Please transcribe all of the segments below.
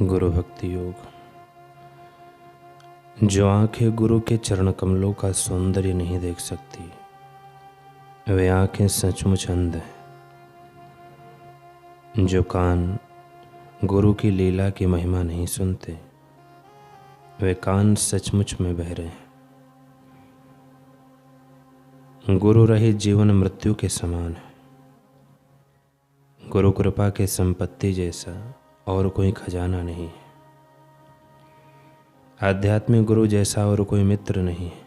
गुरु भक्ति योग। जो आंखें गुरु के चरण कमलों का सौंदर्य नहीं देख सकती, वे आंखें सचमुच अंध हैं। जो कान गुरु की लीला की महिमा नहीं सुनते, वे कान सचमुच में बहरे हैं। गुरु रहित जीवन मृत्यु के समान है। गुरु कृपा के संपत्ति जैसा और कोई खजाना नहीं है। आध्यात्मिक गुरु जैसा और कोई मित्र नहीं है।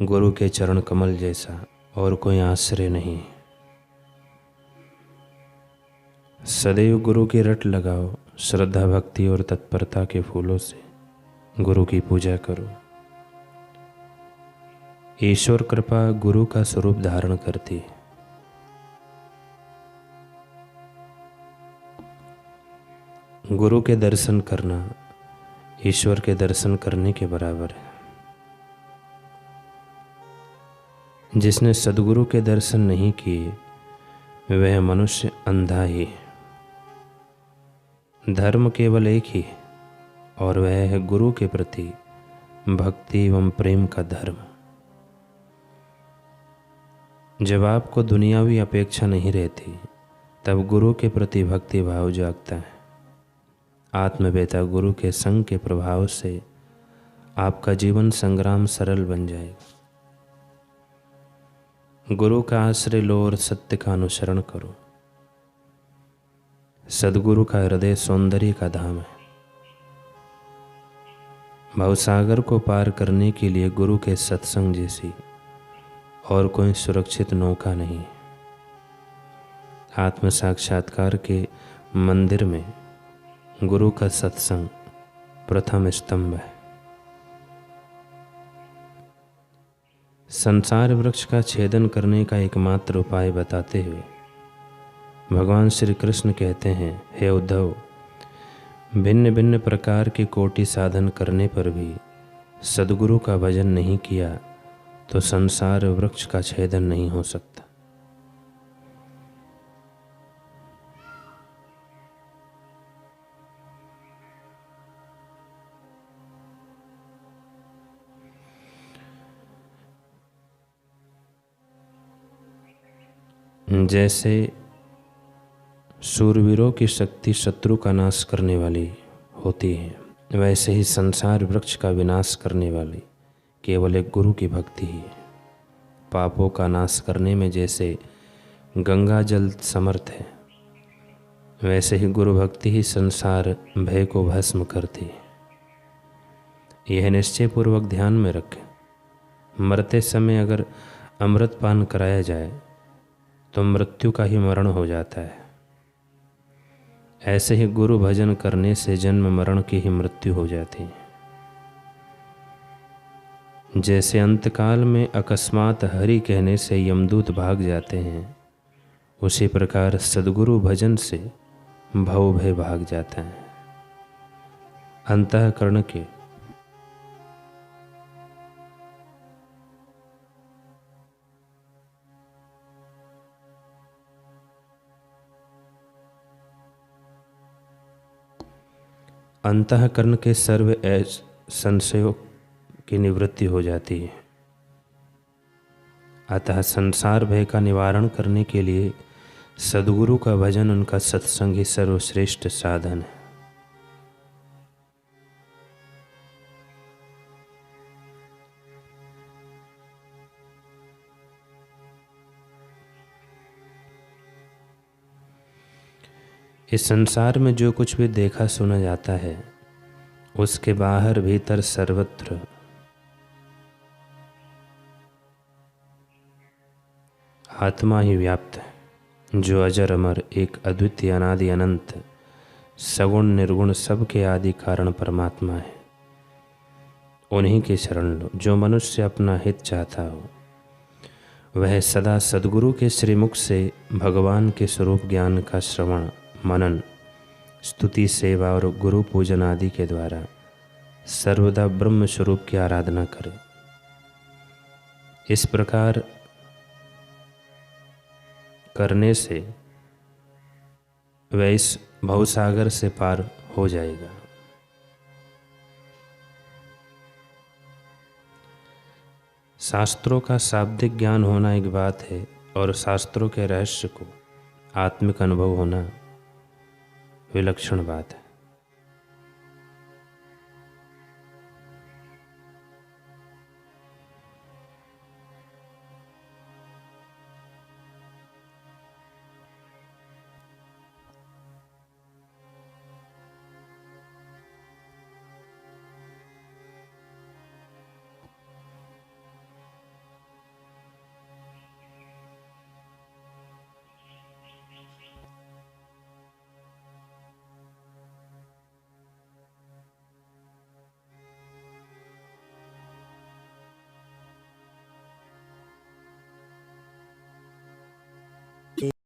गुरु के चरण कमल जैसा और कोई आश्रय नहीं है। सदैव गुरु की रट लगाओ, श्रद्धा भक्ति और तत्परता के फूलों से गुरु की पूजा करो। ईश्वर कृपा गुरु का स्वरूप धारण करती है। गुरु के दर्शन करना ईश्वर के दर्शन करने के बराबर है। जिसने सद्गुरु के दर्शन नहीं किए, वह मनुष्य अंधा ही है। धर्म केवल एक ही है और वह है गुरु के प्रति भक्ति एवं प्रेम का धर्म। जब आपको दुनियावी अपेक्षा नहीं रहती, तब गुरु के प्रति भक्ति भाव जागता है। आत्मवेता गुरु के संग के प्रभाव से आपका जीवन संग्राम सरल बन जाएगा। गुरु का आश्रय लो और सत्य का अनुसरण करो। सद्गुरु का हृदय सौंदर्य का धाम है। भवसागर को पार करने के लिए गुरु के सत्संग जैसी और कोई सुरक्षित नौका नहीं है। आत्म साक्षात्कार के मंदिर में गुरु का सत्संग प्रथम स्तंभ है। संसार वृक्ष का छेदन करने का एकमात्र उपाय बताते हुए भगवान श्री कृष्ण कहते हैं, हे उद्धव, भिन्न भिन्न प्रकार के कोटि साधन करने पर भी सद्गुरु का भजन नहीं किया तो संसार वृक्ष का छेदन नहीं हो सकता। जैसे शूरवीरों की शक्ति शत्रु का नाश करने वाली होती है, वैसे ही संसार वृक्ष का विनाश करने वाली केवल एक गुरु की भक्ति ही है। पापों का नाश करने में जैसे गंगा जल समर्थ है, वैसे ही गुरु भक्ति ही संसार भय को भस्म करती है। यह निश्चय पूर्वक ध्यान में रखें। मरते समय अगर अमृत पान कराया जाए तो मृत्यु का ही मरण हो जाता है। ऐसे ही गुरु भजन करने से जन्म मरण की ही मृत्यु हो जाती है। जैसे अंतकाल में अकस्मात हरि कहने से यमदूत भाग जाते हैं, उसी प्रकार सद्गुरु भजन से भव भय भाग जाता है। अंतःकरण के अंतःकरण के सर्व संशयों की निवृत्ति हो जाती है। अतः संसार भय का निवारण करने के लिए सद्गुरु का भजन, उनका सत्संग ही सर्वश्रेष्ठ साधन है। इस संसार में जो कुछ भी देखा सुना जाता है, उसके बाहर भीतर सर्वत्र आत्मा ही व्याप्त है, जो अजर अमर एक अद्वितीय अनादि अनंत सगुण निर्गुण सबके आदि कारण परमात्मा है। उन्हीं की शरण लो। जो मनुष्य अपना हित चाहता हो, वह सदा सद्गुरु के श्रीमुख से भगवान के स्वरूप ज्ञान का श्रवण मनन, स्तुति, सेवा और गुरु पूजन आदि के द्वारा सर्वदा ब्रह्म स्वरूप की आराधना करे। इस प्रकार करने से वह इस भवसागर से पार हो जाएगा। शास्त्रों का शाब्दिक ज्ञान होना एक बात है और शास्त्रों के रहस्य को आत्मिक अनुभव होना विलक्षण बात है।